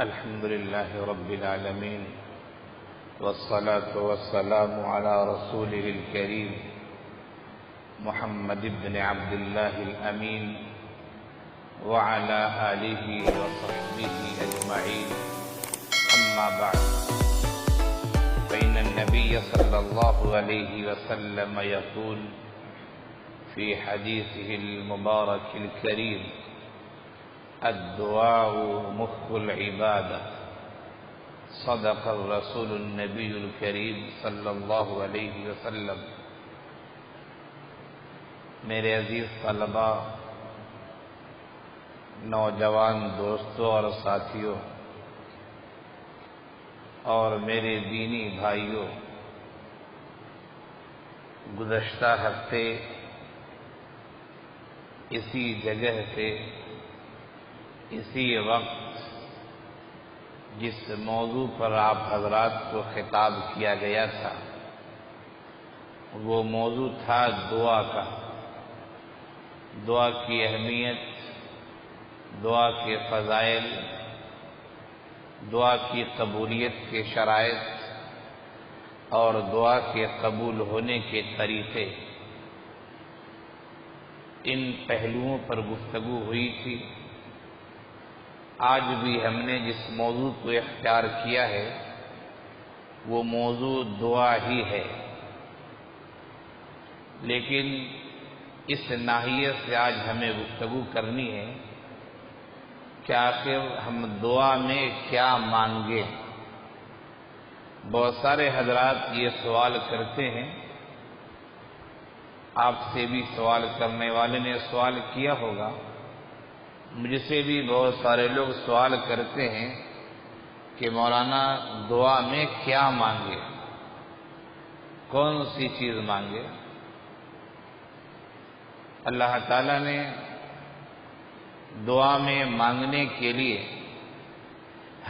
الحمد لله رب العالمين، والصلاة والسلام على رسوله الكريم محمد بن عبد الله الأمين وعلى آله وصحبه أجمعين. أما بعد، فإن النبي صلى الله عليه وسلم يقول في حديثه المبارك الكريم: الدعاء مخ العبادة. صدق الرسول النبي الكريم صلی اللہ علیہ وسلم. میرے عزیز طلباء، نوجوان دوستوں اور ساتھیوں، اور میرے دینی بھائیوں، گزشتہ ہفتے اسی جگہ سے اسی وقت جس موضوع پر آپ حضرات کو خطاب کیا گیا تھا، وہ موضوع تھا دعا کا. دعا کی اہمیت، دعا کے فضائل، دعا کی قبولیت کے شرائط اور دعا کے قبول ہونے کے طریقے، ان پہلوؤں پر گفتگو ہوئی تھی. آج بھی ہم نے جس موضوع کو اختیار کیا ہے وہ موضوع دعا ہی ہے، لیکن اس ناحیے سے آج ہمیں گفتگو کرنی ہے کہ آخر ہم دعا میں کیا مانگیں. بہت سارے حضرات یہ سوال کرتے ہیں، آپ سے بھی سوال کرنے والے نے سوال کیا ہوگا، مجھ سے بھی بہت سارے لوگ سوال کرتے ہیں کہ مولانا دعا میں کیا مانگے، کون سی چیز مانگے. اللہ تعالیٰ نے دعا میں مانگنے کے لیے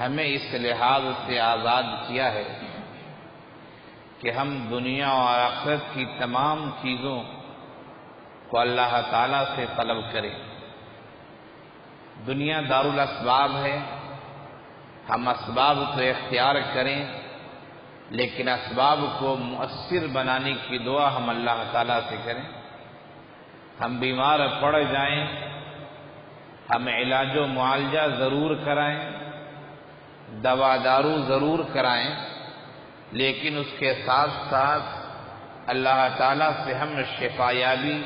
ہمیں اس لحاظ سے آزاد کیا ہے کہ ہم دنیا اور آخرت کی تمام چیزوں کو اللہ تعالیٰ سے طلب کریں. دنیا دار الاسباب ہے، ہم اسباب کو اختیار کریں، لیکن اسباب کو مؤثر بنانے کی دعا ہم اللہ تعالیٰ سے کریں. ہم بیمار پڑ جائیں، ہم علاج و معالجہ ضرور کرائیں، دوا دارو ضرور کرائیں، لیکن اس کے ساتھ ساتھ اللہ تعالیٰ سے ہم شفا یابی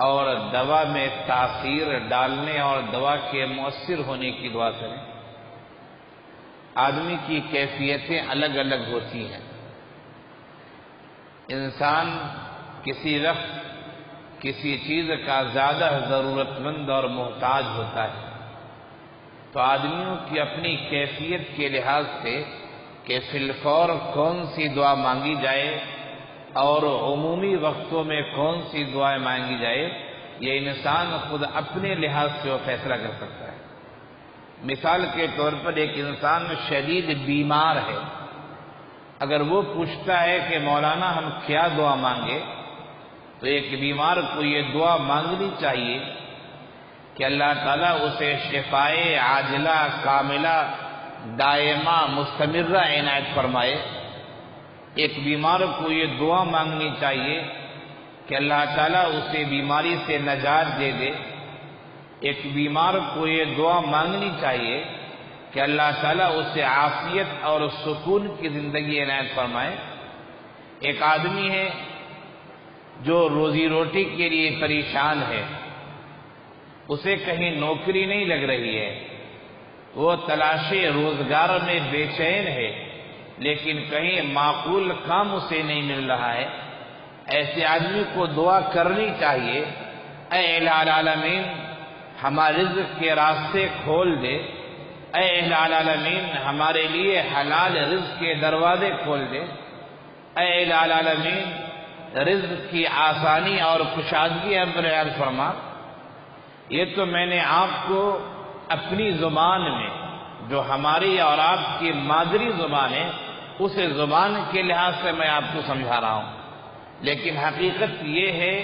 اور دوا میں تاثیر ڈالنے اور دوا کے مؤثر ہونے کی دعا کریں. آدمی کی کیفیتیں الگ الگ ہوتی ہیں. انسان کسی وقت کسی چیز کا زیادہ ضرورت مند اور محتاج ہوتا ہے، تو آدمیوں کی اپنی کیفیت کے لحاظ سے کہ فی الفور کون سی دعا مانگی جائے اور عمومی وقتوں میں کون سی دعائیں مانگی جائے، یہ انسان خود اپنے لحاظ سے وہ فیصلہ کر سکتا ہے. مثال کے طور پر ایک انسان شدید بیمار ہے، اگر وہ پوچھتا ہے کہ مولانا ہم کیا دعا مانگے، تو ایک بیمار کو یہ دعا مانگنی چاہیے کہ اللہ تعالیٰ اسے شفائے عاجلہ کاملہ دائمہ مستمرہ عنایت فرمائے. ایک بیمار کو یہ دعا مانگنی چاہیے کہ اللہ تعالیٰ اسے بیماری سے نجات دے دے. ایک بیمار کو یہ دعا مانگنی چاہیے کہ اللہ تعالیٰ اسے عافیت اور سکون کی زندگی عنایت فرمائے. ایک آدمی ہے جو روزی روٹی کے لیے پریشان ہے، اسے کہیں نوکری نہیں لگ رہی ہے، وہ تلاش روزگار میں بے چین ہے، لیکن کہیں معقول کام اسے نہیں مل رہا ہے. ایسے آدمی کو دعا کرنی چاہیے: اے الہ العالمین ہمارے رزق کے راستے کھول دے، اے الہ العالمین ہمارے لیے حلال رزق کے دروازے کھول دے، اے الہ العالمین رزق کی آسانی اور کشادگی ہم پر عنایت فرما. یہ تو میں نے آپ کو اپنی زبان میں، جو ہماری اور آپ کی مادری زبان ہے، اس زبان کے لحاظ سے میں آپ کو سمجھا رہا ہوں. لیکن حقیقت یہ ہے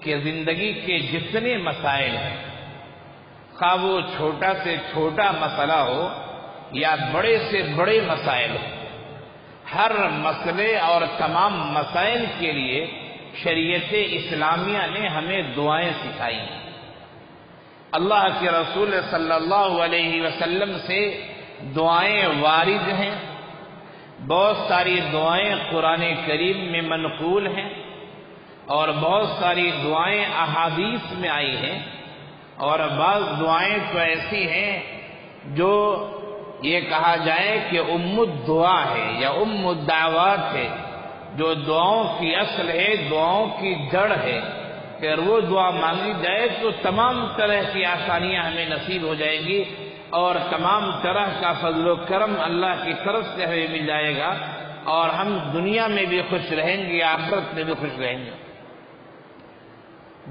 کہ زندگی کے جتنے مسائل ہیں، خواہ وہ چھوٹا سے چھوٹا مسئلہ ہو یا بڑے سے بڑے مسائل ہوں، ہر مسئلے اور تمام مسائل کے لیے شریعت اسلامیہ نے ہمیں دعائیں سکھائی ہیں۔ اللہ کے رسول صلی اللہ علیہ وسلم سے دعائیں وارد ہیں، بہت ساری دعائیں قرآن کریم میں منقول ہیں، اور بہت ساری دعائیں احادیث میں آئی ہیں، اور بعض دعائیں تو ایسی ہیں جو یہ کہا جائے کہ ام الدعا ہے یا ام الدعوات ہے، جو دعاؤں کی اصل ہے، دعاؤں کی جڑ ہے، کہ اگر وہ دعا مانگی جائے تو تمام طرح کی آسانیاں ہمیں نصیب ہو جائیں گی، اور تمام طرح کا فضل و کرم اللہ کی طرف سے ہمیں مل جائے گا، اور ہم دنیا میں بھی خوش رہیں گے، آخرت میں بھی خوش رہیں گے۔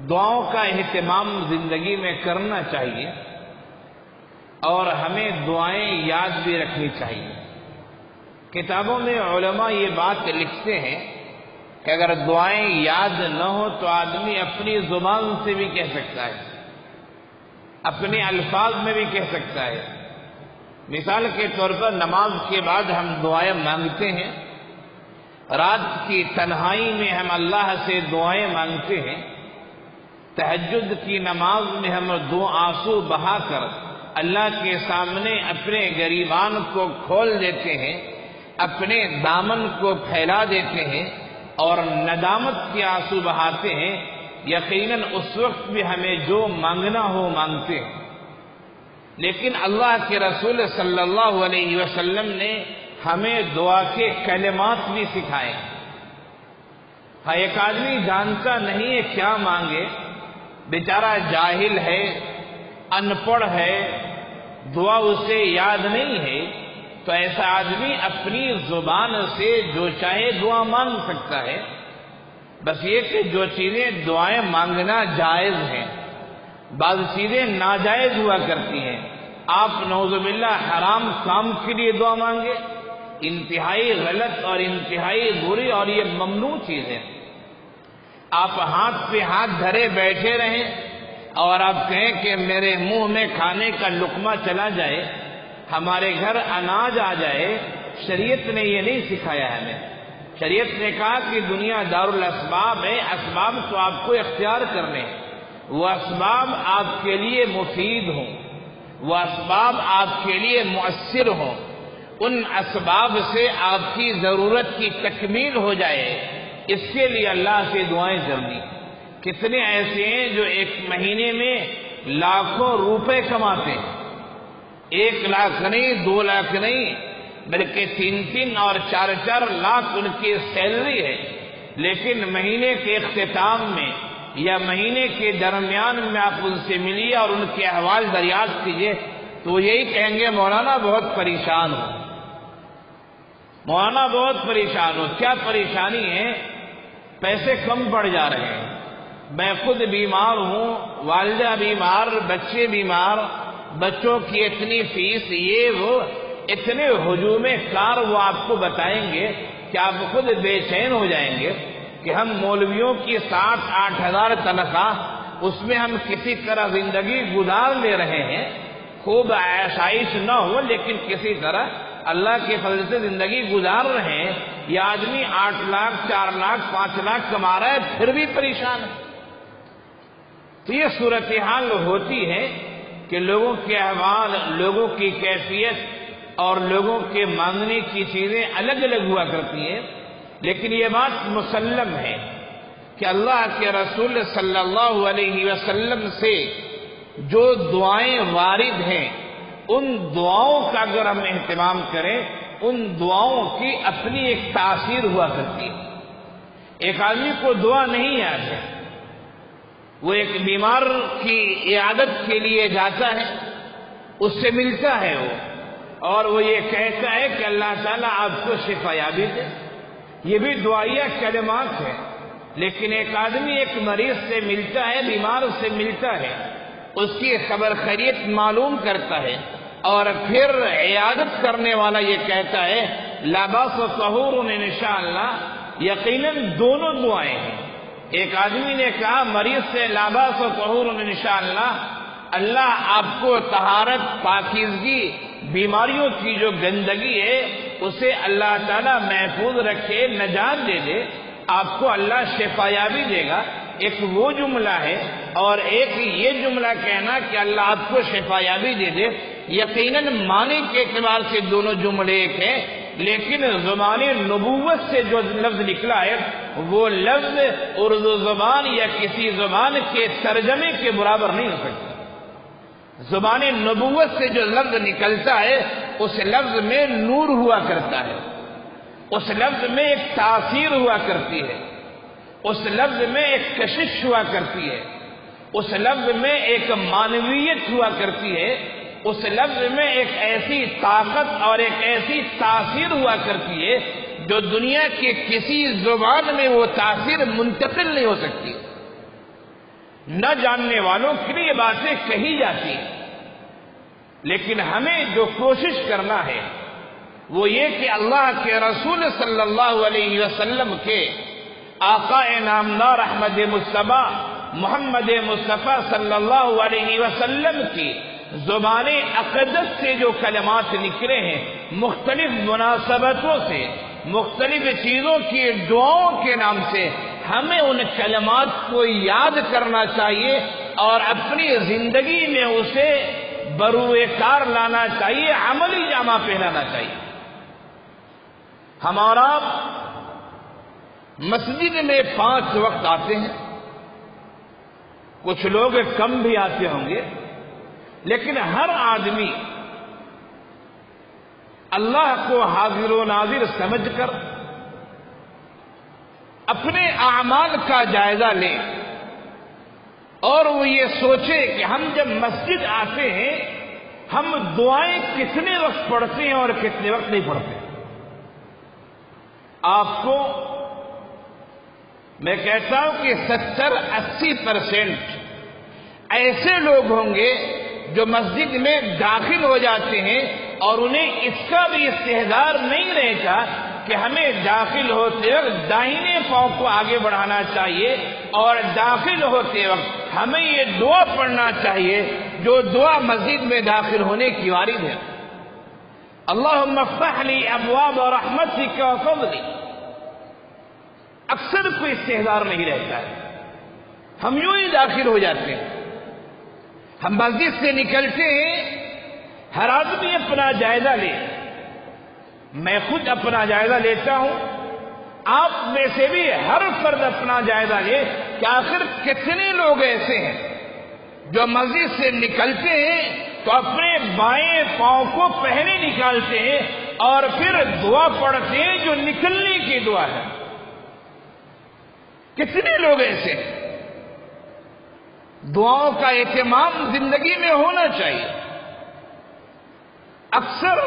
دعاؤں کا اہتمام زندگی میں کرنا چاہیے، اور ہمیں دعائیں یاد بھی رکھنی چاہیے۔ کتابوں میں علماء یہ بات لکھتے ہیں کہ اگر دعائیں یاد نہ ہو تو آدمی اپنی زبان سے بھی کہہ سکتا ہے، اپنے الفاظ میں بھی کہہ سکتا ہے۔ مثال کے طور پر نماز کے بعد ہم دعائیں مانگتے ہیں، رات کی تنہائی میں ہم اللہ سے دعائیں مانگتے ہیں، تہجد کی نماز میں ہم دو آنسو بہا کر اللہ کے سامنے اپنے گریبان کو کھول دیتے ہیں، اپنے دامن کو پھیلا دیتے ہیں اور ندامت کے آنسو بہاتے ہیں۔ یقیناً اس وقت بھی ہمیں جو مانگنا ہو مانگتے ہیں، لیکن اللہ کے رسول صلی اللہ علیہ وسلم نے ہمیں دعا کے کلمات بھی سکھائے۔ ہاں، ایک آدمی جانتا نہیں ہے کیا مانگے، بیچارہ جاہل ہے، ان پڑھ ہے، دعا اسے یاد نہیں ہے، تو ایسا آدمی اپنی زبان سے جو چاہے دعا مانگ سکتا ہے، بس یہ کہ جو چیزیں دعائیں مانگنا جائز ہیں، بعض چیزیں ناجائز ہوا کرتی ہیں۔ آپ نعوذ باللہ حرام کام کے لیے دعا مانگے، انتہائی غلط اور انتہائی بری اور یہ ممنوع چیزیں۔ آپ ہاتھ پہ ہاتھ دھرے بیٹھے رہیں اور آپ کہیں کہ میرے منہ میں کھانے کا لقمہ چلا جائے، ہمارے گھر اناج آ جائے، شریعت نے یہ نہیں سکھایا ہمیں۔ شریعت نے کہا کہ دنیا دارالاسباب ہے، اسباب تو آپ کو اختیار کرنے ہیں، وہ اسباب آپ کے لیے مفید ہوں، وہ اسباب آپ کے لیے مؤثر ہوں، ان اسباب سے آپ کی ضرورت کی تکمیل ہو جائے، اس کے لیے اللہ سے دعائیں ضروری۔ کتنے ایسے ہیں جو ایک مہینے میں لاکھوں روپے کماتے ہیں، 1 لاکھ نہیں، 2 لاکھ نہیں، بلکہ 3 اور 4 لاکھ ان کی سیلری ہے، لیکن مہینے کے اختتام میں یا مہینے کے درمیان میں آپ ان سے ملیے اور ان کے احوال دریافت کیجیے تو وہ یہی کہیں گے مولانا بہت پریشان ہو، مولانا بہت پریشان ہو۔ کیا پریشانی ہے؟ پیسے کم پڑ جا رہے ہیں، میں خود بیمار ہوں، والدہ بیمار، بچے بیمار، بچوں کی اتنی فیس، یہ وہ اتنے ہجوم کار وہ آپ کو بتائیں گے کہ آپ خود بے چین ہو جائیں گے کہ ہم مولویوں کی 7-8 ہزار تنخواہ، اس میں ہم کسی طرح زندگی گزار لے رہے ہیں، خوب عیشائش نہ ہو لیکن کسی طرح اللہ کے فضل سے زندگی گزار رہے ہیں۔ یہ آدمی 8 لاکھ 4 لاکھ 5 لاکھ کما رہا ہے پھر بھی پریشان ہے۔ تو یہ صورتحال ہوتی ہے کہ لوگوں کے احوال، لوگوں کی کیفیت اور لوگوں کے مانگنے کی چیزیں الگ الگ ہوا کرتی ہیں، لیکن یہ بات مسلم ہے کہ اللہ کے رسول صلی اللہ علیہ وسلم سے جو دعائیں وارد ہیں ان دعاؤں کا اگر ہم اہتمام کریں، ان دعاؤں کی اپنی ایک تاثیر ہوا کرتی ہے۔ ایک آدمی کو دعا نہیں یاد ہے، وہ ایک بیمار کی عیادت کے لیے جاتا ہے، اس سے ملتا ہے وہ، اور وہ یہ کہتا ہے کہ اللہ تعالیٰ آپ کو شفا یابی دے، یہ بھی دعائیہ کلمات ہیں۔ لیکن ایک آدمی ایک مریض سے ملتا ہے، بیمار سے ملتا ہے، اس کی خبر خیریت معلوم کرتا ہے، اور پھر عیادت کرنے والا یہ کہتا ہے لا باس طہور انشاءاللہ، یقیناً دونوں دعائیں ہیں۔ ایک آدمی نے کہا مریض سے لا باس طہور انشاءاللہ، اللہ آپ کو طہارت، پاکیزگی، بیماریوں کی جو گندگی ہے اسے اللہ تعالیٰ محفوظ رکھے، نجات دے دے، آپ کو اللہ شفا یابی دے گا۔ ایک وہ جملہ ہے اور ایک یہ جملہ کہنا کہ اللہ آپ کو شفا یابی دے دے، یقیناً معنی کے اعتبار سے دونوں جملے ایک ہیں، لیکن زبان نبوت سے جو لفظ نکلا ہے وہ لفظ اردو زبان یا کسی زبان کے ترجمے کے برابر نہیں ہو سکتا۔ زبان نبوت سے جو لفظ نکلتا ہے اس لفظ میں نور ہوا کرتا ہے، اس لفظ میں ایک تاثیر ہوا کرتی ہے، اس لفظ میں ایک کشش ہوا کرتی ہے، اس لفظ میں ایک معنویت ہوا کرتی ہے، اس لفظ میں ایک ایسی طاقت اور ایک ایسی تاثیر ہوا کرتی ہے جو دنیا کے کسی زبان میں وہ تاثیر منتقل نہیں ہو سکتی۔ نہ جاننے والوں کے لیے باتیں کہی جاتی ہیں، لیکن ہمیں جو کوشش کرنا ہے وہ یہ کہ اللہ کے رسول صلی اللہ علیہ وسلم کے آقا نامدار احمد مصطفیٰ محمد مصطفیٰ صلی اللہ علیہ وسلم کی زبان اقدس سے جو کلمات نکلے ہیں، مختلف مناسبتوں سے، مختلف چیزوں کی دعاؤں کے نام سے، ہمیں ان کلمات کو یاد کرنا چاہیے اور اپنی زندگی میں اسے بروئے کار لانا چاہیے، عملی جامہ پہنانا چاہیے۔ ہمارا مسجد میں 5 وقت آتے ہیں، کچھ لوگ کم بھی آتے ہوں گے، لیکن ہر آدمی اللہ کو حاضر و ناظر سمجھ کر اپنے اعمال کا جائزہ لے اور وہ یہ سوچے کہ ہم جب مسجد آتے ہیں ہم دعائیں کتنے وقت پڑھتے ہیں اور کتنے وقت نہیں پڑھتے۔ آپ کو میں کہتا ہوں کہ 70-80% ایسے لوگ ہوں گے جو مسجد میں داخل ہو جاتے ہیں اور انہیں اس کا بھی استحضار نہیں رہتا کہ ہمیں داخل ہوتے وقت داہنے پاؤں کو آگے بڑھانا چاہیے اور داخل ہوتے وقت ہمیں یہ دعا پڑھنا چاہیے جو دعا مسجد میں داخل ہونے کی وارد ہے، اللہم افتح لی ابواب رحمتک و فضلک۔ اکثر کوئی استحضار نہیں رہتا ہے، ہم یوں ہی داخل ہو جاتے ہیں۔ ہم مسجد سے نکلتے ہیں، ہر آدمی اپنا جائزہ لے، میں خود اپنا جائزہ لیتا ہوں، آپ میں سے بھی ہر فرد اپنا جائزہ لے کہ آخر کتنے لوگ ایسے ہیں جو مسجد سے نکلتے ہیں تو اپنے بائیں پاؤں کو پہلے نکالتے ہیں اور پھر دعا پڑھتے ہیں جو نکلنے کی دعا ہے۔ کتنے لوگ ایسے ہیں؟ دعاؤں کا اہتمام زندگی میں ہونا چاہیے۔ اکثر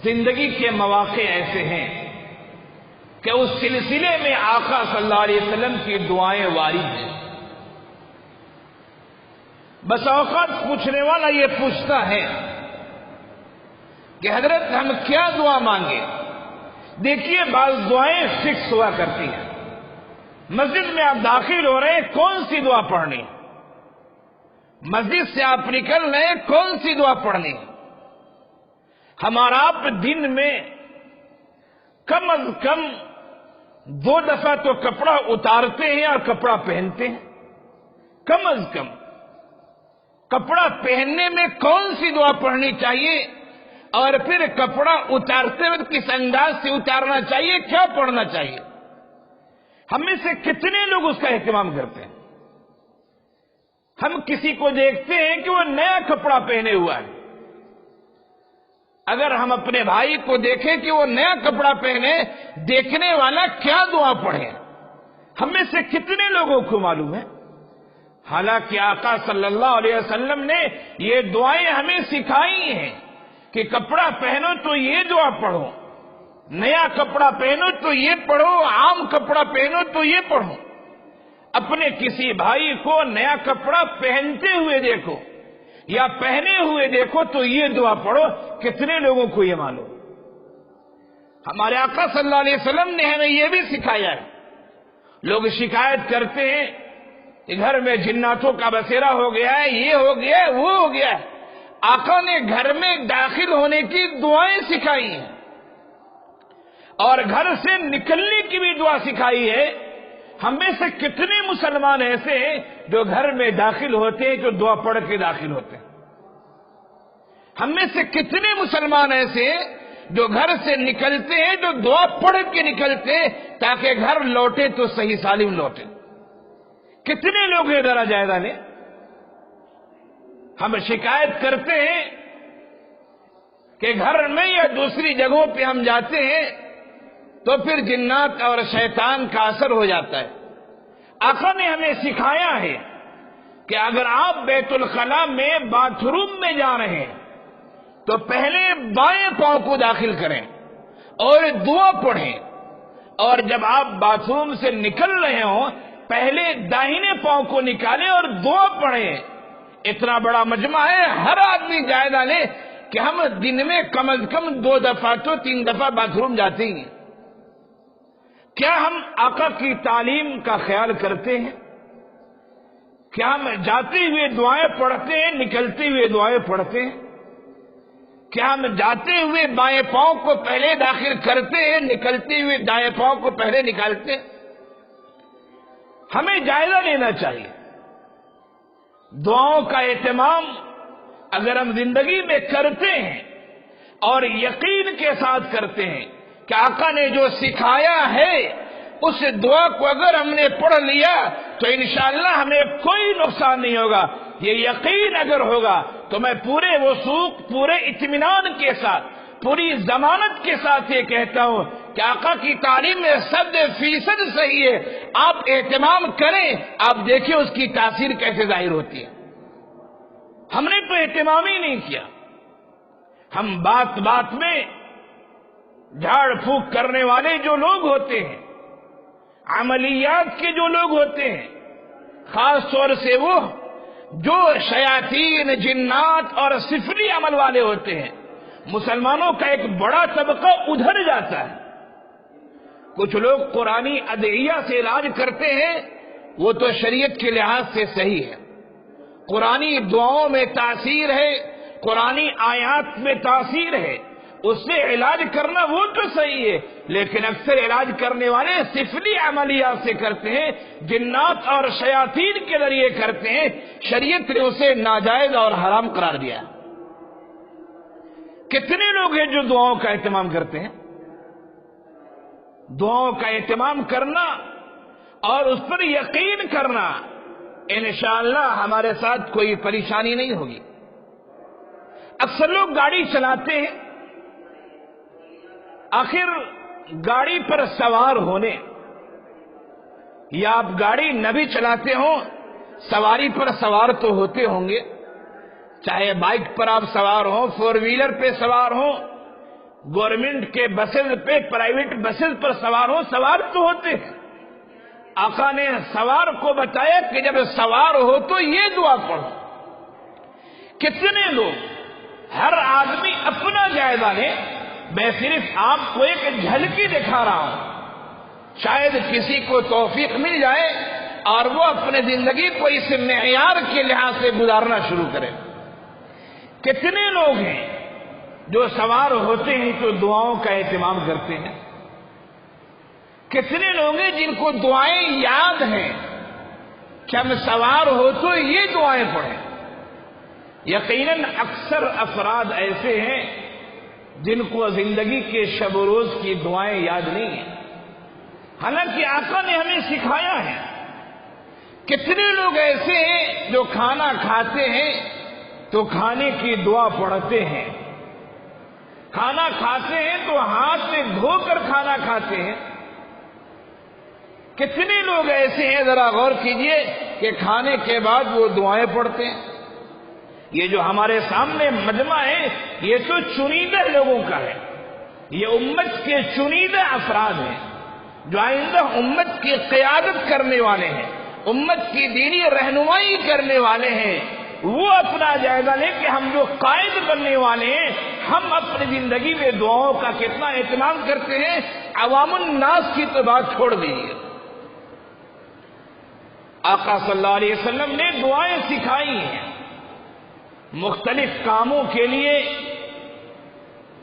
زندگی کے مواقع ایسے ہیں کہ اس سلسلے میں آقا صلی اللہ علیہ وسلم کی دعائیں وارد ہیں۔ بس اوقات پوچھنے والا یہ پوچھتا ہے کہ حضرت ہم کیا دعا مانگے؟ دیکھیے بعض دعائیں فکس ہوا کرتی ہیں، مسجد میں آپ داخل ہو رہے ہیں کون سی دعا پڑھنی، مسجد سے آپ نکل رہے ہیں کون سی دعا پڑھنی۔ ہمارا آپ دن میں کم از کم 2 دفعہ تو کپڑا اتارتے ہیں اور کپڑا پہنتے ہیں، کم از کم کپڑا پہننے میں کون سی دعا پڑھنی چاہیے اور پھر کپڑا اتارتے وقت کس انداز سے اتارنا چاہیے، کیا پڑھنا چاہیے۔ ہم میں سے کتنے لوگ اس کا اہتمام کرتے ہیں؟ ہم کسی کو دیکھتے ہیں کہ وہ نیا کپڑا پہنے ہوا ہے، اگر ہم اپنے بھائی کو دیکھیں کہ وہ نیا کپڑا پہنے، دیکھنے والا کیا دعا پڑھے؟ ہم میں سے کتنے لوگوں کو معلوم ہے؟ حالانکہ آقا صلی اللہ علیہ وسلم نے یہ دعائیں ہمیں سکھائی ہیں کہ کپڑا پہنو تو یہ دعا پڑھو، نیا کپڑا پہنو تو یہ پڑھو، عام کپڑا پہنو تو یہ پڑھو۔ اپنے کسی بھائی کو نیا کپڑا پہنتے ہوئے دیکھو یا پہنے ہوئے دیکھو تو یہ دعا پڑھو، کتنے لوگوں کو یہ معلوم؟ ہمارے آقا صلی اللہ علیہ وسلم نے ہمیں یہ بھی سکھایا ہے۔ لوگ شکایت کرتے ہیں کہ گھر میں جناتوں کا بسیرا ہو گیا ہے، یہ ہو گیا ہے، وہ ہو گیا ہے۔ آقا نے گھر میں داخل ہونے کی دعائیں سکھائی ہیں اور گھر سے نکلنے کی بھی دعا سکھائی ہے. ہم میں سے کتنے مسلمان ایسے ہیں جو گھر میں داخل ہوتے ہیں جو دعا پڑھ کے داخل ہوتے ہیں؟ ہم میں سے کتنے مسلمان ایسے ہیں جو گھر سے نکلتے ہیں جو دعا پڑھ کے نکلتے ہیں تاکہ گھر لوٹے تو صحیح سالم لوٹے؟ کتنے لوگ ہیں ذرا جائزہ لیں. ہم شکایت کرتے ہیں کہ گھر میں یا دوسری جگہوں پہ ہم جاتے ہیں تو پھر جنات اور شیطان کا اثر ہو جاتا ہے. آقا نے ہمیں سکھایا ہے کہ اگر آپ بیت الخلاء میں باتھ روم میں جا رہے ہیں تو پہلے بائیں پاؤں کو داخل کریں اور دعا پڑھیں, اور جب آپ باتھ روم سے نکل رہے ہوں پہلے داہنے پاؤں کو نکالیں اور دعا پڑھیں. اتنا بڑا مجمع ہے, ہر آدمی جائزہ لے کہ ہم دن میں کم از کم 2 دفعہ تو 3 دفعہ باتھ روم جاتے ہیں. کیا ہم آقا کی تعلیم کا خیال کرتے ہیں؟ کیا ہم جاتے ہوئے دعائیں پڑھتے ہیں, نکلتے ہوئے دعائیں پڑھتے ہیں؟ کیا ہم جاتے ہوئے بائیں پاؤں کو پہلے داخل کرتے ہیں, نکلتے ہوئے دائیں پاؤں کو پہلے نکالتے ہیں؟ ہمیں جائزہ لینا چاہیے. دعاؤں کا اہتمام اگر ہم زندگی میں کرتے ہیں اور یقین کے ساتھ کرتے ہیں کہ آقا نے جو سکھایا ہے اس دعا کو اگر ہم نے پڑھ لیا تو انشاءاللہ ہمیں کوئی نقصان نہیں ہوگا. یہ یقین اگر ہوگا تو میں پورے وثوق, پورے اطمینان کے ساتھ, پوری ضمانت کے ساتھ یہ کہتا ہوں کہ آقا کی تعلیم میں 100% صحیح ہے. آپ اہتمام کریں, آپ دیکھیں اس کی تاثیر کیسے ظاہر ہوتی ہے. ہم نے تو اہتمام ہی نہیں کیا. ہم بات بات میں جھاڑ پھونک کرنے والے جو لوگ ہوتے ہیں, عملیات کے جو لوگ ہوتے ہیں, خاص طور سے وہ جو شیاطین, جنات اور سفلی عمل والے ہوتے ہیں, مسلمانوں کا ایک بڑا طبقہ ادھر جاتا ہے. کچھ لوگ قرآنی ادعیہ سے علاج کرتے ہیں, وہ تو شریعت کے لحاظ سے صحیح ہے. قرآنی دعاؤں میں تاثیر ہے, قرآنی آیات میں تاثیر ہے, اس سے علاج کرنا وہ تو صحیح ہے. لیکن اکثر علاج کرنے والے سفلی عملیات سے کرتے ہیں, جنات اور شیاطین کے ذریعے کرتے ہیں. شریعت نے اسے ناجائز اور حرام قرار دیا. کتنے لوگ ہیں جو دعاؤں کا اہتمام کرتے ہیں؟ دعاؤں کا اہتمام کرنا اور اس پر یقین کرنا, انشاءاللہ ہمارے ساتھ کوئی پریشانی نہیں ہوگی. اکثر لوگ گاڑی چلاتے ہیں, آخر گاڑی پر سوار ہونے, یا آپ گاڑی نہ بھی چلاتے ہوں سواری پر سوار تو ہوتے ہوں گے, چاہے بائک پر آپ سوار ہوں, 4 ویلر پہ سوار ہوں, گورنمنٹ کے بسز پہ, پرائیویٹ بسز پر سوار ہوں, سوار تو ہوتے ہیں. آقا نے سوار کو بتایا کہ جب سوار ہو تو یہ دعا پڑھو. کتنے لوگ, ہر آدمی اپنا جائزہ لے. میں صرف آپ کو ایک جھلکی دکھا رہا ہوں, شاید کسی کو توفیق مل جائے اور وہ اپنے زندگی کو اس معیار کے لحاظ سے گزارنا شروع کرے. کتنے لوگ ہیں جو سوار ہوتے ہیں تو دعاؤں کا اہتمام کرتے ہیں؟ کتنے لوگ ہیں جن کو دعائیں یاد ہیں کہ ہم سوار ہو تو یہ دعائیں پڑھیں؟ یقیناً اکثر افراد ایسے ہیں جن کو زندگی کے شب و روز کی دعائیں یاد نہیں ہیں, حالانکہ آقا نے ہمیں سکھایا ہے. کتنے لوگ ایسے ہیں جو کھانا کھاتے ہیں تو کھانے کی دعا پڑھتے ہیں, کھانا کھاتے ہیں تو ہاتھ سے دھو کر کھانا کھاتے ہیں. کتنے لوگ ایسے ہیں, ذرا غور کیجئے, کہ کھانے کے بعد وہ دعائیں پڑھتے ہیں. یہ جو ہمارے سامنے مجمع ہے یہ تو چنیدہ لوگوں کا ہے, یہ امت کے چنیدہ افراد ہیں جو آئندہ امت کی قیادت کرنے والے ہیں, امت کی دینی رہنمائی کرنے والے ہیں. وہ اپنا جائزہ لیں کہ ہم جو قائد بننے والے ہیں ہم اپنی زندگی میں دعاؤں کا کتنا اہتمام کرتے ہیں. عوام الناس کی تو بات چھوڑ دیجیے, آقا صلی اللہ علیہ وسلم نے دعائیں سکھائی ہیں. مختلف کاموں کے لیے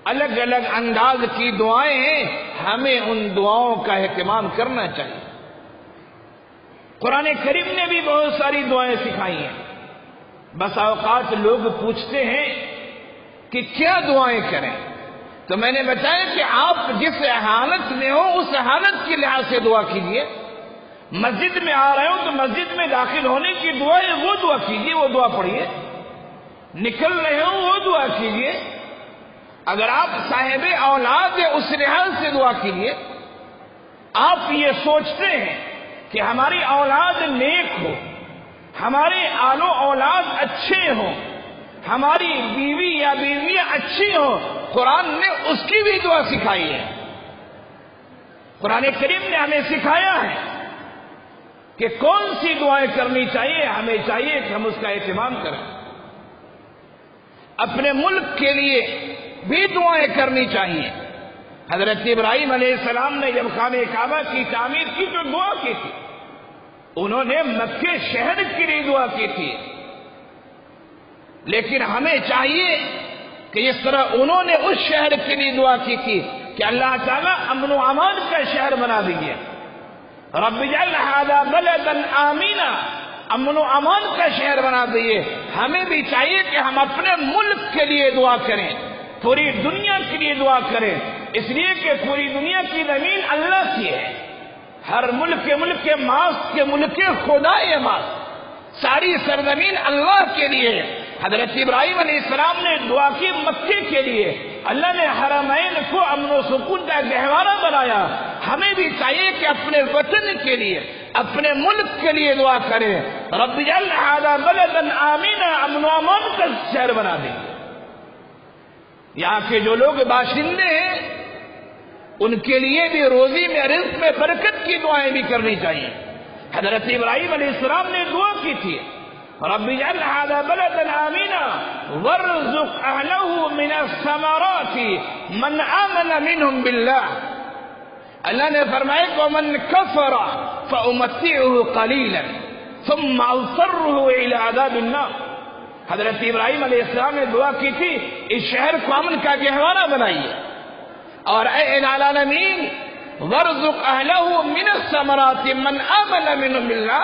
الگ الگ انداز کی دعائیں ہیں، ہمیں ان دعاؤں کا اہتمام کرنا چاہیے۔ قرآن کریم نے بھی بہت ساری دعائیں سکھائی ہیں۔ بس اوقات لوگ پوچھتے ہیں کہ کیا دعائیں کریں، تو میں نے بتایا کہ آپ جس حالت میں ہو اس حالت کے لحاظ سے دعا کیجیے۔ مسجد میں آ رہے ہو تو مسجد میں داخل ہونے کی دعا ہے، وہ دعا کیجیے، وہ دعا پڑھیے۔ نکل رہے ہو وہ دعا کیجیے۔ اگر آپ صاحب اولاد ہیں اس لحاظ سے دعا کیجیے۔ آپ یہ سوچتے ہیں کہ ہماری اولاد نیک ہو، ہمارے آل و اولاد اچھے ہوں، ہماری بیوی یا بیویاں اچھی ہوں، قرآن نے اس کی بھی دعا سکھائی ہے۔ قرآن کریم نے ہمیں سکھایا ہے کہ کون سی دعائیں کرنی چاہیے۔ ہمیں چاہیے کہ ہم اس کا اہتمام کریں۔ اپنے ملک کے لیے بھی دعائیں کرنی چاہیے۔ حضرت ابراہیم علیہ السلام نے جب خانہ کعبہ کی تعمیر کی تو دعا کی تھی، انہوں نے مکے شہر کے لیے دعا کی تھی، لیکن ہمیں چاہیے کہ اس طرح انہوں نے اس شہر کے لیے دعا کی تھی کہ اللہ تعالیٰ امن و امان کا شہر بنا دیجیے۔ رب اجعل ھذا بلدا آمینا، امن و امان کا شہر بنا دیجیے۔ ہمیں بھی چاہیے کہ ہم اپنے ملک کے لیے دعا کریں، پوری دنیا کے لیے دعا کریں، اس لیے کہ پوری دنیا کی زمین اللہ کی ہے۔ ہر ملک کے ماسک کے ملک خدا ماسک، ساری سرزمین اللہ کے لیے ہے۔ حضرت ابراہیم علیہ السلام نے دعا کی مکے کے لیے، اللہ نے حرمین کو امن و سکون کا گہوارہ بنایا۔ ہمیں بھی چاہیے کہ اپنے وطن کے لیے، اپنے ملک کے لیے دعا کریں، رب اجعل ھذا بلدا آمینا، امن و امان کا شہر بنا دیں۔ یہاں کے جو لوگ باشندے ہیں ان کے لیے بھی روزی میں، رزق میں برکت کی دعائیں بھی کرنی چاہیے۔ حضرت ابراہیم علیہ السلام نے دعا کی تھی، رب اجعل ھذا بلدا آمینا وارزق اہلہ من الثمرات من آمن منہم باللہ۔ اللہ نے فرمایا ومن کفر فامتعہ قلیلا ثم اضطرہ الی عذاب النار۔ حضرت ابراہیم علیہ السلام نے دعا کی تھی اس شہر کو امن کا گہوارہ بنائیے، اور اے العالمین وارزق اہلہ من الثمرات من آمن منہم باللہ،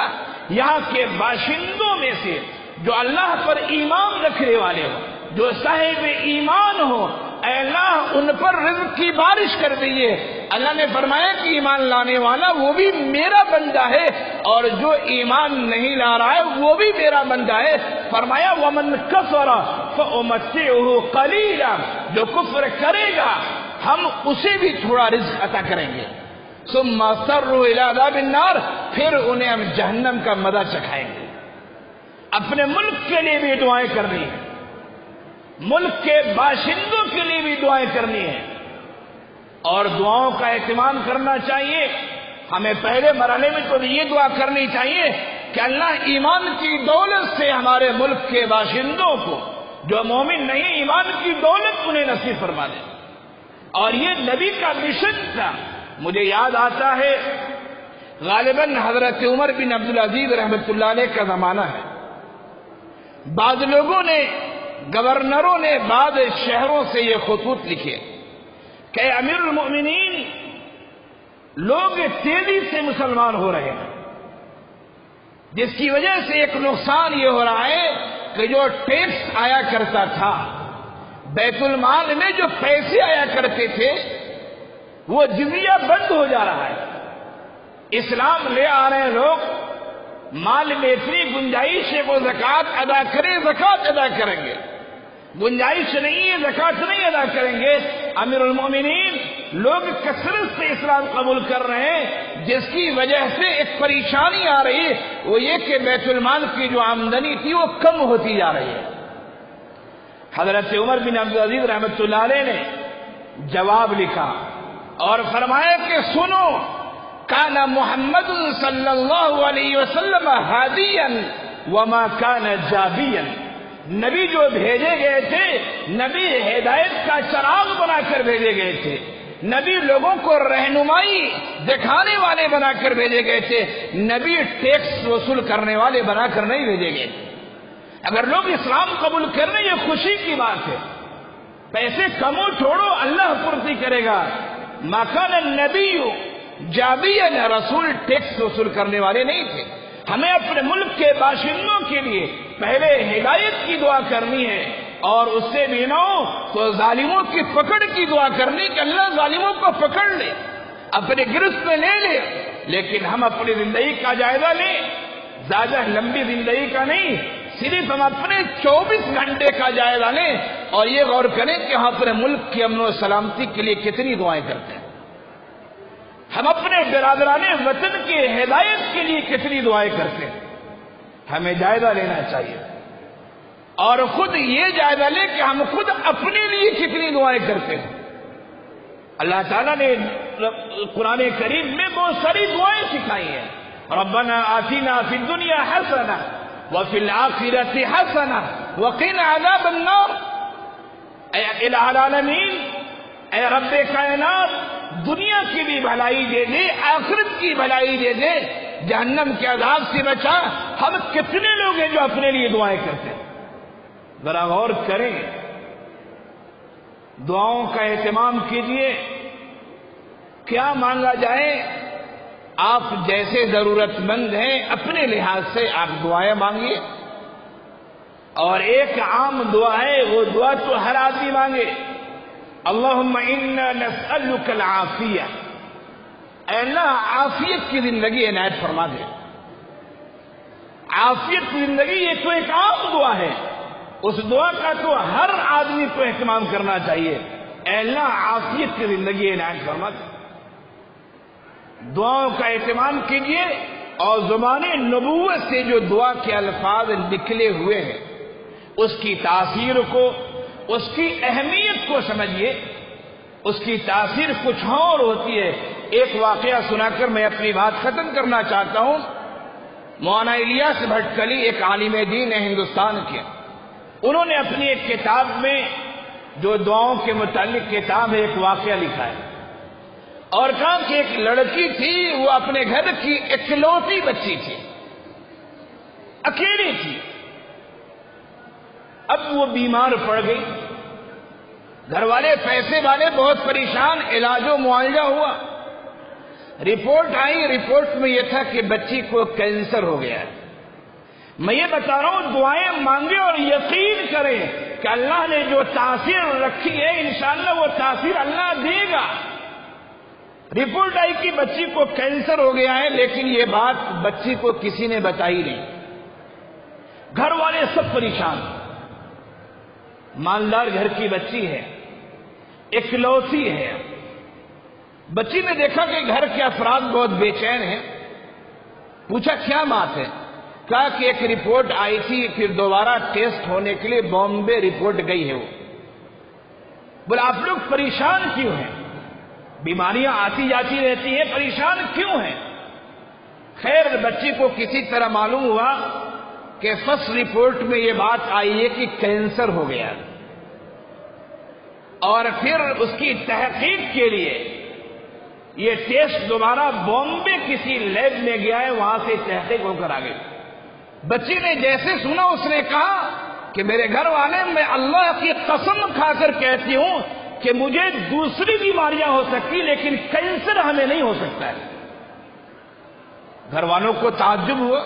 یہاں کے باشندوں میں سے جو اللہ پر ایمان رکھنے والے ہوں، جو صاحب ایمان ہو، اے اللہ ان پر رزق کی بارش کر دیجیے۔ اللہ نے فرمایا کہ ایمان لانے والا وہ بھی میرا بندہ ہے، اور جو ایمان نہیں لا رہا ہے وہ بھی میرا بندہ ہے۔ فرمایا ومن کفر فامتعہ قلیلا، جو کفر کرے گا ہم اسے بھی تھوڑا رزق عطا کریں گے، ثم اضطروا الی عذاب النار، پھر انہیں ہم جہنم کا مزہ چکھائیں گے۔ اپنے ملک کے لیے بھی دعائیں کرنی ہیں، ملک کے باشندوں کے لیے بھی دعائیں کرنی ہیں، اور دعاؤں کا اہتمام کرنا چاہیے۔ ہمیں پہلے مرحلے میں تو یہ دعا کرنی چاہیے کہ اللہ ایمان کی دولت سے ہمارے ملک کے باشندوں کو، جو مومن نہیں ایمان کی دولت انہیں نصیب فرما دے، اور یہ نبی کا مشن تھا۔ مجھے یاد آتا ہے غالباً حضرت عمر بن عبدالعزیز رحمۃ اللہ علیہ کا زمانہ ہے، بعض لوگوں نے، گورنروں نے بعض شہروں سے یہ خطوط لکھے کہ امیر المؤمنین لوگ تیزی سے مسلمان ہو رہے ہیں، جس کی وجہ سے ایک نقصان یہ ہو رہا ہے کہ جو ٹیکس آیا کرتا تھا، بیت المال میں جو پیسے آیا کرتے تھے، وہ جزیہ بند ہو جا رہا ہے۔ اسلام لے آ رہے ہیں لوگ، مال میں اتنی گنجائش ہے وہ زکوٰۃ ادا کریں، زکوٰۃ ادا کریں گے، گنجائش نہیں ہے زکوٰۃ نہیں ادا کریں گے۔ امیر المومنین لوگ کثرت سے اسلام قبول کر رہے ہیں، جس کی وجہ سے ایک پریشانی آ رہی ہے، وہ یہ کہ بیت المال کی جو آمدنی تھی وہ کم ہوتی جا رہی ہے۔ حضرت عمر بن عبدالعزیز رحمۃ اللہ علیہ نے جواب لکھا اور فرمایا کہ سنو، کان محمد صلی اللہ علیہ وسلم ہادیا وما کان جابیا، نبی جو بھیجے گئے تھے، نبی ہدایت کا چراغ بنا کر بھیجے گئے تھے، نبی لوگوں کو رہنمائی دکھانے والے بنا کر بھیجے گئے تھے، نبی ٹیکس وصول کرنے والے بنا کر نہیں بھیجے گئے۔ اگر لوگ اسلام قبول کر رہے یہ خوشی کی بات ہے. پیسے کمو چھوڑو اللہ پورتی کرے گا. مکان النبی جابیا رسول ٹیکس وصول کرنے والے نہیں تھے. ہمیں اپنے ملک کے باشندوں کے لیے پہلے ہدایت کی دعا کرنی ہے اور اس سے بھی نہ ہو تو ظالموں کی پکڑ کی دعا کرنی کہ اللہ ظالموں کو پکڑ لے اپنے گرفت میں لے لے. لیکن ہم اپنی زندگی کا جائزہ لیں, زیادہ لمبی زندگی کا نہیں, صرف ہم اپنے 24 گھنٹے کا جائزہ لیں اور یہ غور کریں کہ ہم اپنے ملک کی امن و سلامتی کے لیے کتنی دعائیں کرتے ہیں, ہم اپنے برادران وطن کی ہدایت کے لیے کتنی دعائیں کرتے ہیں. ہمیں جائزہ لینا چاہیے اور خود یہ جائزہ لیں کہ ہم خود اپنے لیے کتنی دعائیں کرتے ہیں. اللہ تعالیٰ نے قرآن کریم میں بہت ساری دعائیں سکھائی ہیں. ربنا آتنا فی الدنیا حسنہ وفی الآخرۃ حسنہ وقنا عذاب النار. اے الہ العالمین, اے رب کائنات, دنیا کی بھی بھلائی دے دے, آخرت کی بھلائی دے دے, جہنم کے عذاب سے بچا. ہم کتنے لوگ ہیں جو اپنے لیے دعائیں کرتے ہیں؟ ذرا غور کریں, دعاؤں کا اہتمام کیجیے. کیا مانگا جائے؟ آپ جیسے ضرورت مند ہیں اپنے لحاظ سے آپ دعائیں مانگیے. اور ایک عام دعا ہے, وہ دعا تو ہر آدمی مانگے. اللہم انا نسألک العافیہ, اے اللہ عافیت کی زندگی عنایت فرما دے. عافیت کی زندگی یہ تو ایک عام دعا ہے, اس دعا کا تو ہر آدمی کو اہتمام کرنا چاہیے. اے اللہ عافیت کی زندگی عنایت فرما دے. دعاؤں کا اہتمام کیجیے اور زبان نبوت سے جو دعا کے الفاظ نکلے ہوئے ہیں اس کی تاثیر کو, اس کی اہمیت کو سمجھیے. اس کی تاثیر کچھ اور ہوتی ہے. ایک واقعہ سنا کر میں اپنی بات ختم کرنا چاہتا ہوں. مولانا الیاس بھٹکلی ایک عالم دین ہے ہندوستان کے. انہوں نے اپنی ایک کتاب میں جو دعاؤں کے متعلق کتاب ہے ایک واقعہ لکھا ہے اور کہا کہ ایک لڑکی تھی, وہ اپنے گھر کی اکلوتی بچی تھی, اکیلی تھی. اب وہ بیمار پڑ گئی, گھر والے پیسے والے بہت پریشان, علاج و معالجہ ہوا, رپورٹ آئی, رپورٹ میں یہ تھا کہ بچی کو کینسر ہو گیا ہے. میں یہ بتا رہا ہوں دعائیں مانگے اور یقین کریں کہ اللہ نے جو تاثیر رکھی ہے انشاءاللہ وہ تاثیر اللہ دے گا. رپورٹ آئی کہ بچی کو کینسر ہو گیا ہے, لیکن یہ بات بچی کو کسی نے بتائی نہیں. گھر والے سب پریشان, مالدار گھر کی بچی ہے, اکلوتی ہے. بچی نے دیکھا کہ گھر کے افراد بہت بے چین ہیں. پوچھا کیا بات ہے؟ کہا کہ ایک رپورٹ آئی تھی, پھر دوبارہ ٹیسٹ ہونے کے لیے بامبے رپورٹ گئی ہے. وہ بولا آپ لوگ پریشان کیوں ہیں؟ بیماریاں آتی جاتی رہتی ہیں, پریشان کیوں ہیں؟ خیر بچی کو کسی طرح معلوم ہوا کہ فرسٹ رپورٹ میں یہ بات آئی ہے کہ کینسر ہو گیا, اور پھر اس کی تحقیق کے لیے یہ ٹیسٹ دوبارہ بامبے کسی لیب میں گیا ہے, وہاں سے تحقیق ہو کر آ گئی. بچی نے جیسے سنا اس نے کہا کہ میرے گھر والے, میں اللہ کی قسم کھا کر کہتی ہوں کہ مجھے دوسری بیماریاں ہو سکتی لیکن کینسر ہمیں نہیں ہو سکتا ہے. گھر والوں کو تعجب ہوا,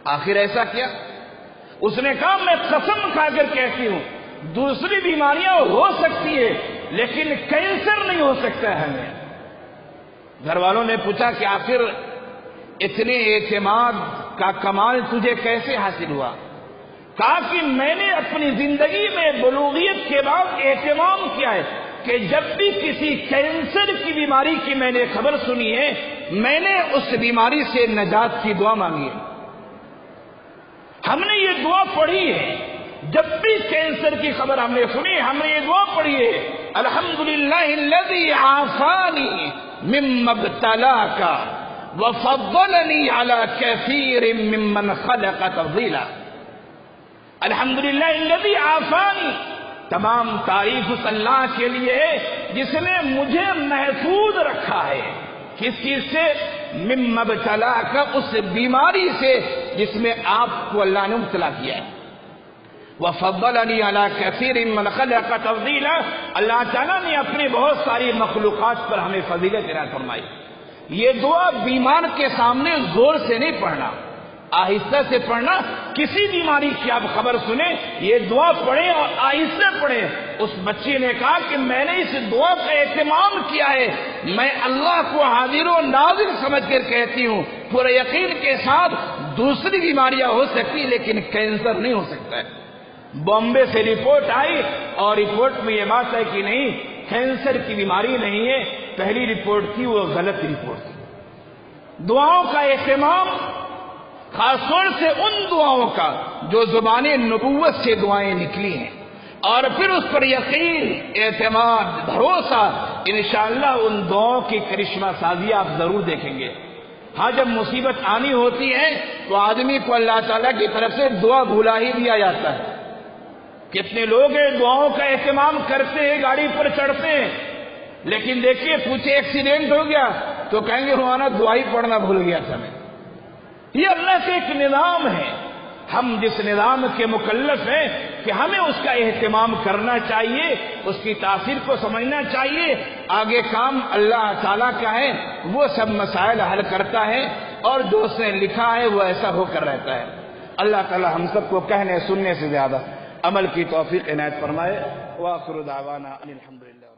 آخر ایسا کیا؟ اس نے کہا میں قسم کھا کر کہتی ہوں دوسری بیماریاں ہو سکتی ہے لیکن کینسر نہیں ہو سکتا ہے ہمیں. گھر والوں نے پوچھا کہ آخر اتنے اعتماد کا کمال تجھے کیسے حاصل ہوا؟ کہا کہ میں نے اپنی زندگی میں بلوغیت کے بعد اہتمام کیا ہے کہ جب بھی کسی کینسر کی بیماری کی میں نے خبر سنی ہے میں نے اس بیماری سے نجات کی دعا مانگی ہے. ہم نے یہ دعا پڑھی ہے, جب بھی کینسر کی خبر ہم نے سنی ہم نے یہ دعا پڑھی ہے, الحمدللہ الذی عافانی مما ابتلاک وفضلنی علی کثیر ممن خلق تفضیلا. الحمدللہ الذی عافانی, تمام تعریف اس اللہ کے لیے جس نے مجھے محفوظ رکھا ہے. کس چیز سے؟ مما ابتلا کا، اس بیماری سے جس میں آپ کو اللہ نے مبتلا کیا ہے. وَفَضَّلَنِي عَلَى كَثِيرٍ مِّنْ خَلَقَ تَفْضِيلًا، اللہ تعالیٰ نے اپنی بہت ساری مخلوقات پر ہمیں فضیلت عنایت فرمائی. یہ دعا بیمار کے سامنے زور سے نہیں پڑھنا، آہستہ سے پڑھنا. کسی بیماری کی آپ خبر سنیں یہ دعا پڑھیں اور آہستہ پڑھیں. اس بچی نے کہا کہ میں نے اس دعا کا اہتمام کیا ہے، میں اللہ کو حاضر و ناظر سمجھ کر کہتی ہوں پورے یقین کے ساتھ دوسری بیماریاں ہو سکتی لیکن کینسر نہیں ہو سکتا ہے. بامبے سے رپورٹ آئی اور رپورٹ میں یہ بات ہے کہ نہیں کینسر کی بیماری نہیں ہے، پہلی رپورٹ تھی وہ غلط رپورٹ تھی. دعاؤں کا اہتمام، خاص طور سے ان دعاؤں کا جو زبان نبوت سے دعائیں نکلی ہیں، اور پھر اس پر یقین، اعتماد، بھروسہ، انشاءاللہ ان دعاؤں کی کرشمہ سازی آپ ضرور دیکھیں گے. ہاں جب مصیبت آنی ہوتی ہے تو آدمی کو اللہ تعالیٰ کی طرف سے دعا بھلا ہی دیا جاتا ہے. کتنے لوگ ہیں دعاؤں کا اہتمام کرتے ہیں، گاڑی پر چڑھتے ہیں، لیکن دیکھیے پوچھے ایکسیڈنٹ ہو گیا تو کہیں گے روحانہ دعائی پڑھنا بھول گیا تھا میں. یہ اللہ کا ایک نظام ہے، ہم جس نظام کے مکلف ہیں کہ ہمیں اس کا اہتمام کرنا چاہیے، اس کی تاثیر کو سمجھنا چاہیے. آگے کام اللہ تعالیٰ کا ہے، وہ سب مسائل حل کرتا ہے اور جو اس نے لکھا ہے وہ ایسا ہو کر رہتا ہے. اللہ تعالیٰ ہم سب کو کہنے سننے سے زیادہ عمل کی توفیق عنایت فرمائے. وآخر دعوانا ان الحمدللہ.